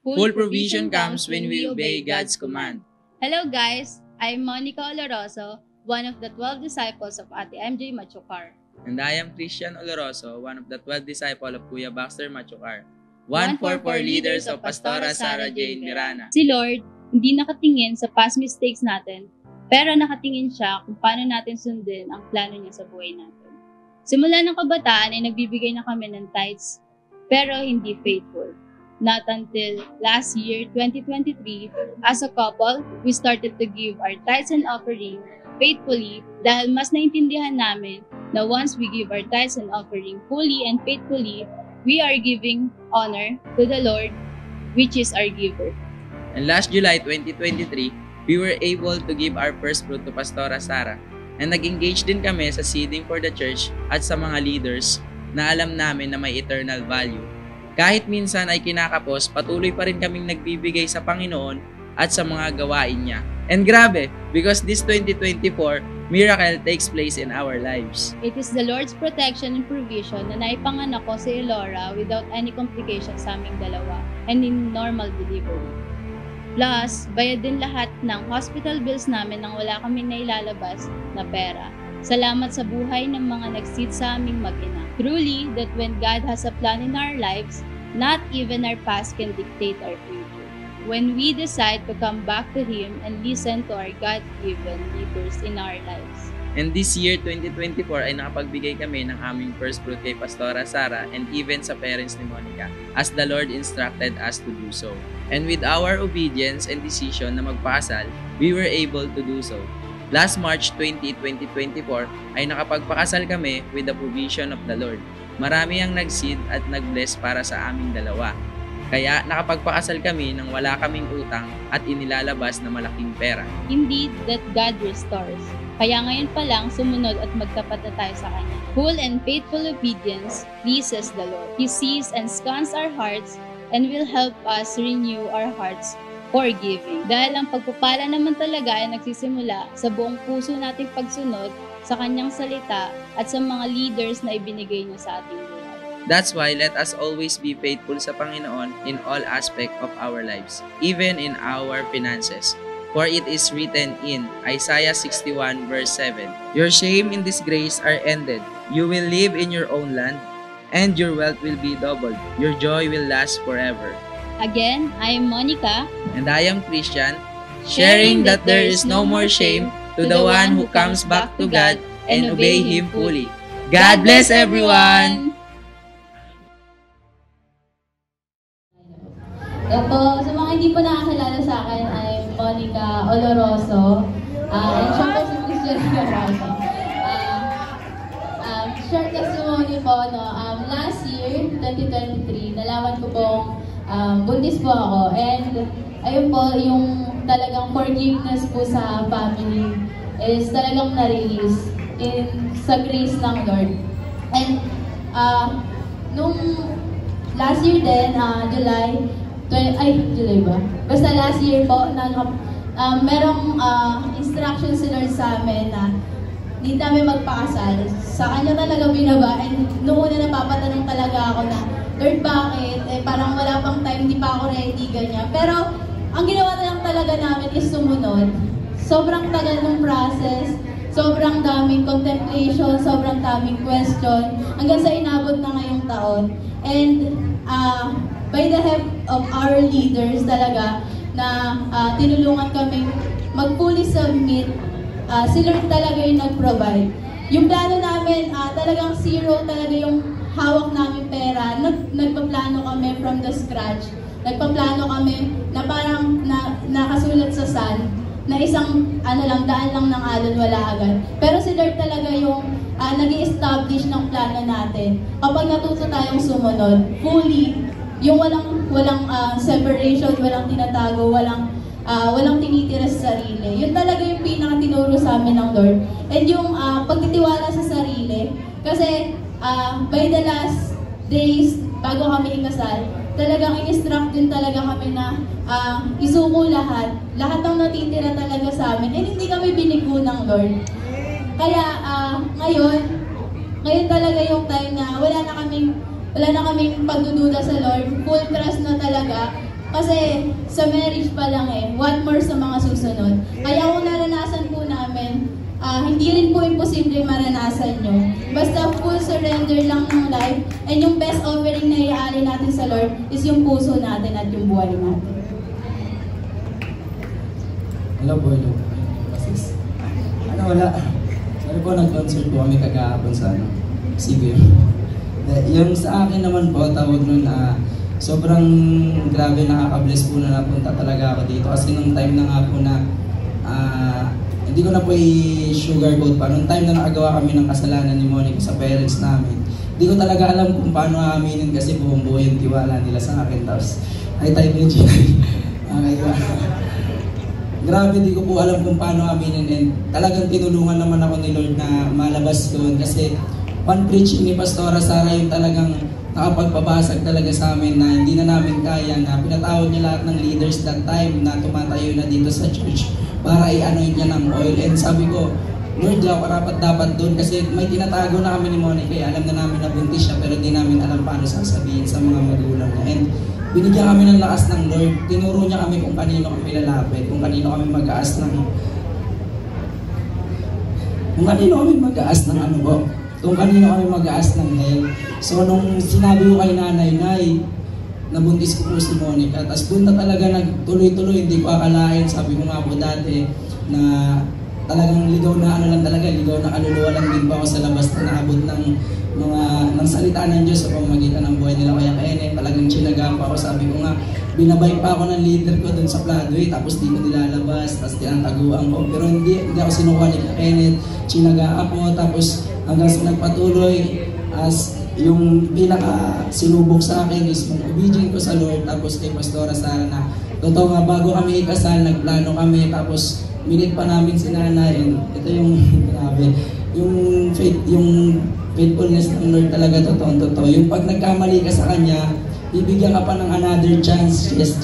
Full provision comes when we obey God's command. Hello guys, I'm Monica Oloroso, one of the 12 disciples of Ate MJ Machucar. And I am Christian Oloroso, one of the 12 disciples of Kuya Baxter Machucar. 144 leaders of Pastora Sarah Jane Mirana. Si Lord, hindi nakatingin sa past mistakes natin, pero nakatingin siya kung paano natin sundin ang plano niya sa buhay natin. Simula ng kabataan ay nagbibigay na kami ng tithes, pero hindi faithful. Not until last year, 2023, as a couple, we started to give our tithes and offering faithfully dahil mas naintindihan namin na once we give our tithes and offering fully and faithfully, we are giving honor to the Lord, which is our giver. And last July 2023, we were able to give our first fruit to Pastora Sarah. And nag-engage din kami sa seeding for the church at sa mga leaders na alam namin na may eternal value. Kahit minsan ay kinakapos, patuloy pa rin kaming nagbibigay sa Panginoon at sa mga gawain niya. And grabe, because this 2024, miracle takes place in our lives. It is the Lord's protection and provision na naipanganak ko si Elora without any complications sa aming dalawa and in normal delivery. Plus, bayad din lahat ng hospital bills namin nang wala kami nailalabas na pera. Salamat sa buhay ng mga nag-seed sa aming mag-ina. Truly, that when God has a plan in our lives, not even our past can dictate our future. When we decide to come back to Him and listen to our God-given leaders in our lives. And this year, 2024, ay nakapagbigay kami ng aming first fruit kay Pastora Sarah and even sa parents ni Monica, as the Lord instructed us to do so. And with our obedience and decision na magpakasal, we were able to do so. Last March 20, 2024, ay nakapagpakasal kami with the provision of the Lord. Marami ang nag-seed at nag-bless para sa aming dalawa. Kaya nakapagpakasal kami nang wala kaming utang at inilalabas na malaking pera. Indeed, that God restores. Kaya ngayon pa lang sumunod at magtapat na tayo sa Kanya. Full and faithful obedience pleases the Lord. He sees and scans our hearts and will help us renew our hearts for giving. Dahil ang pagpapala naman talaga ay nagsisimula sa buong puso nating pagsunod sa Kanyang salita at sa mga leaders na ibinigay niya sa ating buhay. That's why let us always be faithful sa Panginoon in all aspects of our lives, even in our finances. For it is written in Isaiah 61 verse 7, "Your shame and disgrace are ended. You will live in your own land, and your wealth will be doubled. Your joy will last forever." Again, I am Monica. And I am Christian, sharing that there is no more shame to the one who comes back to God and obey Him fully. God bless everyone! Opo, sa mga hindi po nakakilala sa akin, I'm Monica Oloroso. And syempre si Christian Oloroso. Short testimony po, no? Last year, 2023, nalaman ko pong buntis po ako. And ayun po, yung talagang forgiveness po sa family is talagang na-release sa grace ng Lord. And nung last year din, July ba? Basta last year po, merong instruction si Lord sa amin na hindi namin magpakasal. Sa Kanya talaga binaba. And noong una napapatanong talaga ako na, Lord, bakit? Parang wala pang time, hindi pa ako ready, ganyan. Pero, ang ginawa na lang talaga namin is sumunod. Sobrang tagal ng process, sobrang daming contemplation, sobrang daming question, hanggang sa inabot na ngayong taon. And, by the help of our leaders talaga na tinulungan kami mag-fully submit, si Lord talaga yung nag-provide. Yung plano namin, talagang zero talaga yung hawak namin pera. Nagpaplano kami from the scratch. Nagpaplano kami na parang nakasulat sa sand na isang daan lang ng alon, wala agad. Pero si Lord talaga yung nag-i-establish ng plano natin. Kapag natuto tayong sumunod, fully, yung walang separation, walang tinatago, walang tinitira sa sarili. Yun talaga yung pinaka-tinuro sa amin ng Lord. And yung pagtitiwala sa sarili, kasi by the last days, bago kami ikasal, talagang in-instruct din talaga kami na isuko lahat ng natitira talaga sa amin. And hindi kami binigo ng Lord. Kaya ngayon talaga yung time na wala na kaming pagdududa sa Lord. Full trust na talaga. Kasi sa marriage pa lang what more sa mga susunod. Kaya kung naranasan po namin, hindi rin po imposible maranasan nyo. Basta full surrender lang ng life, and yung best offering na iaali natin sa Lord is yung puso natin at yung buhay natin. Hello po, hello. Wala. Sorry po, nag-concert po kami kagahapon sa CBM. Yung sa akin naman po, tawag nun sobrang grabe, nakaka-bless po na napunta talaga ako dito. Kasi nung time na nga po na hindi ko na po i-sugarcoat pa. Nung time na nakagawa kami ng kasalanan ni Monica sa parents namin, hindi ko talaga alam kung paano aaminin kasi buong buhay yung tiwala nila sa akin. Tapos, ay tayo mo grabe, di ko po alam kung paano aminin, and talagang tinulungan naman ako ni Lord na malabas doon kasi one preaching ni Pastora Sara yung talagang nakapagpabasag talaga sa amin na hindi na namin kaya, na pinatawag niya lahat ng leaders that time na tumatayo na dito sa church para i-anoint niya ng oil. And sabi ko, Lord, di ako dapat doon kasi may tinatago na kami ni Monica, alam na namin na buntis siya pero di namin alam paano sasabihin sa mga magulang niya. And binigyan kami ng lakas ng Lord. Tinuro niya kami kung kanino kami lalapit, kung kanino kami mag-aas ng hell. So nung sinabi ko kay nanay, nabuntis ko po si Monica. Tapos doon na talaga nagtuloy-tuloy, hindi ko akalain. Sabi ko nga po dati na talagang ligaw na kaluluwa lang din po ako sa labas na naabot ng salita ng Diyos sa pamamagitan ng buhay nila. Kaya talagang tsinaga pa ako. Sabi ko nga, binabay pa ako ng leader ko dun sa Floodway, tapos di ko nilalabas, tapos tinataguan ko. Pero hindi ako sinukuha ni Kenneth, tsinaga ako, tapos hanggang sa nagpatuloy, as yung pinaka sinubok sa akin is yung obedient ko sa Lord, tapos kay Pastora Sara na totoo nga, bago kami ikasal, nagplano kami, tapos minute pa namin si nanay, and ito yung grabe, yung faithfulness ng Lord talaga, totoo. Yung pag nagkamali ka sa Kanya, bibigyan ka pa ng another chances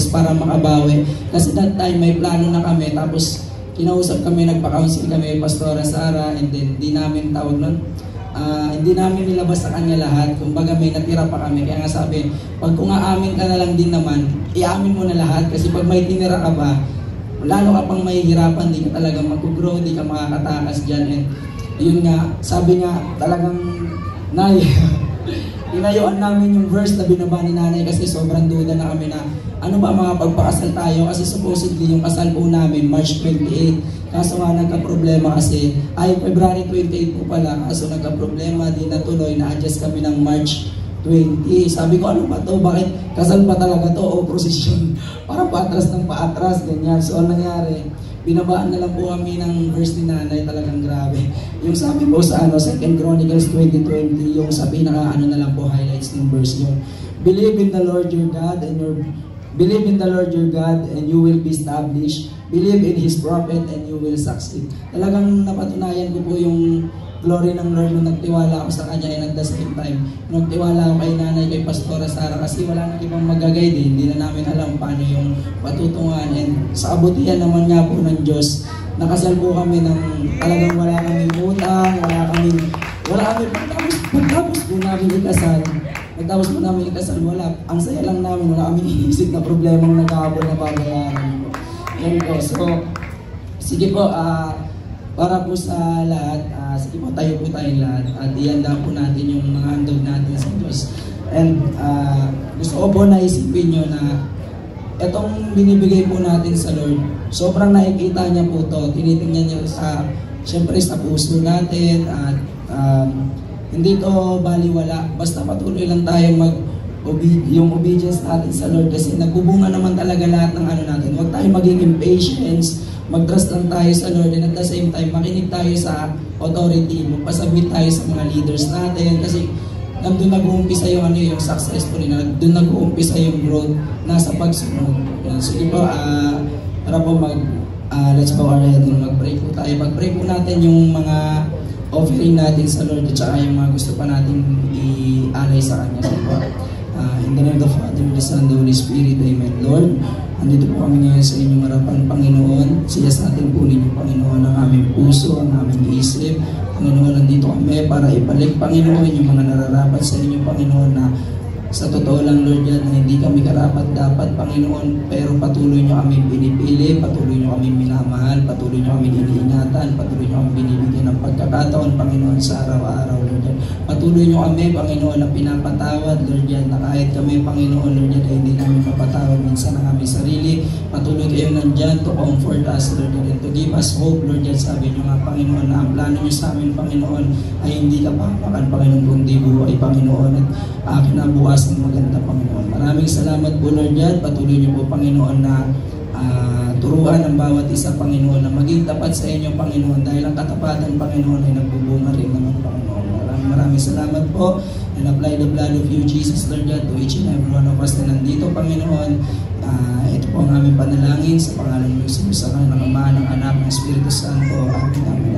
para makabawi. Kasi that time may plano na kami, tapos kinausap kami, nagpa-counsel kami Pastora Sara, and then hindi namin hindi namin nilabas sa Kanya lahat. Kumbaga may natira pa kami. Kaya nga sabi, pag kung aamin ka na lang din naman, iamin mo na lahat. Kasi pag may tinira ka ba, lalo ka pang mahihirapan, di ka talaga mag-grow, di ka makakatakas dyan. And yun nga, sabi nga, talagang inayuan namin yung verse na binaba ni nanay kasi sobrang duda na kami na ano ba makapagpakasal tayo kasi supposedly yung kasal po namin March 28, kaso nga nagka-problema kasi February 28 po pala, kaso nagka-problema, di natuloy, na-adjust kami ng March 20. Sabi ko, ano ba to? Bakit kasal pa talaga to? O prosesyon? Parang paatras ng paatras, ganyan. So, ano nangyari? Binabaan na lang po kami ng verse ni nanay, talagang grabe. Yung sabi po sa 2 Chronicles 20:20, yung sa pinaka na lang po highlights ng verse, yung believe in the Lord your God and you will be established. Believe in His prophet and you will succeed. Talagang napatunayan ko po yung glory ng Lord nung nagtiwala ako sa Kanya, and at the same time, nung nagtiwala ako kay nanay, kay Pastora Sara, kasi wala nang ibang mag-guide, hindi na namin alam paano yung patutungan. And sa kabutihan naman nga po ng Diyos, nakasal po kami ng talagang wala kaming utang, pagtapos po namin ikasal, wala. Ang saya lang namin, wala kaming iniisip na problemang nagkakabol na babayaran. Yan po. So, sige po, para po sa lahat, sige po, tayo po tayong lahat at ihanda po natin yung mga handog natin sa Diyos. And gusto ko po na isipin nyo na itong binibigay po natin sa Lord, sobrang nakikita niya po to, tinitingnan niya siyempre sa puso natin, at hindi to baliwala, basta patuloy lang tayo yung obedience natin sa Lord, kasi nagbubunga naman talaga lahat ng natin. Huwag tayo maging impatient, mag-trust lang tayo sa Lord, and at the same time, makinig tayo sa authority, magpasubmit tayo sa mga leaders natin, kasi doon nag-uumpisa yung yung successful, doon nag-uumpisa yung growth, nasa pagsunod. Sige po, para po let's bow our head and mag-pray po tayo. Pag-pray po natin yung mga offering natin sa Lord, at saka yung mga gusto pa natin i-alay sa Kanya. Sige po. In the name of the Father, the Son, the Holy Spirit, Amen. Lord, andito po kami ngayon sa inyong harapan, Panginoon. Siyas natin po ninyo, Panginoon, ang aming puso, ang aming isip. Panginoon, nandito kami para ibalik, Panginoon, yung mga nararapat sa inyo, Panginoon, na Sa totoo lang, Lord God, na hindi kami karapat-dapat, Panginoon, pero patuloy niyo kami pinipili, patuloy niyo kami minamahal, patuloy niyo kami iniingatan, patuloy niyo kami binibigyan ng pagkakataon, Panginoon, sa araw-araw, Lord God. Patuloy niyo kami, Panginoon, na pinapatawad, Lord God, na kahit kami, Panginoon, Lord God, ay hindi namin mapatawad minsan ang aming sarili. Patuloy kayo nandyan to comfort us, Lord God, and to give us hope, Lord God. Sabi niyo nga, Panginoon, na ang plano niyo sa amin, Panginoon, ay hindi kapapakan, Panginoon, kundi buhay, Panginoon, at kinabukas ng maganda, Panginoon. Maraming salamat po, Lord God. Patuloy niyo po, Panginoon, na turuan ang bawat isa, Panginoon, na maging tapat sa inyo, Panginoon, dahil ang katapatan, Panginoon, ay nagbubunga rin naman, Panginoon. Maraming salamat po, and apply the blood of you, Jesus, Lord God, to each and every one of us na nandito, Panginoon. Ito po ang aming panalangin sa pangalan ng Jesus, sa ng Ama, ng Anak, ng Espiritu Santo. Amen.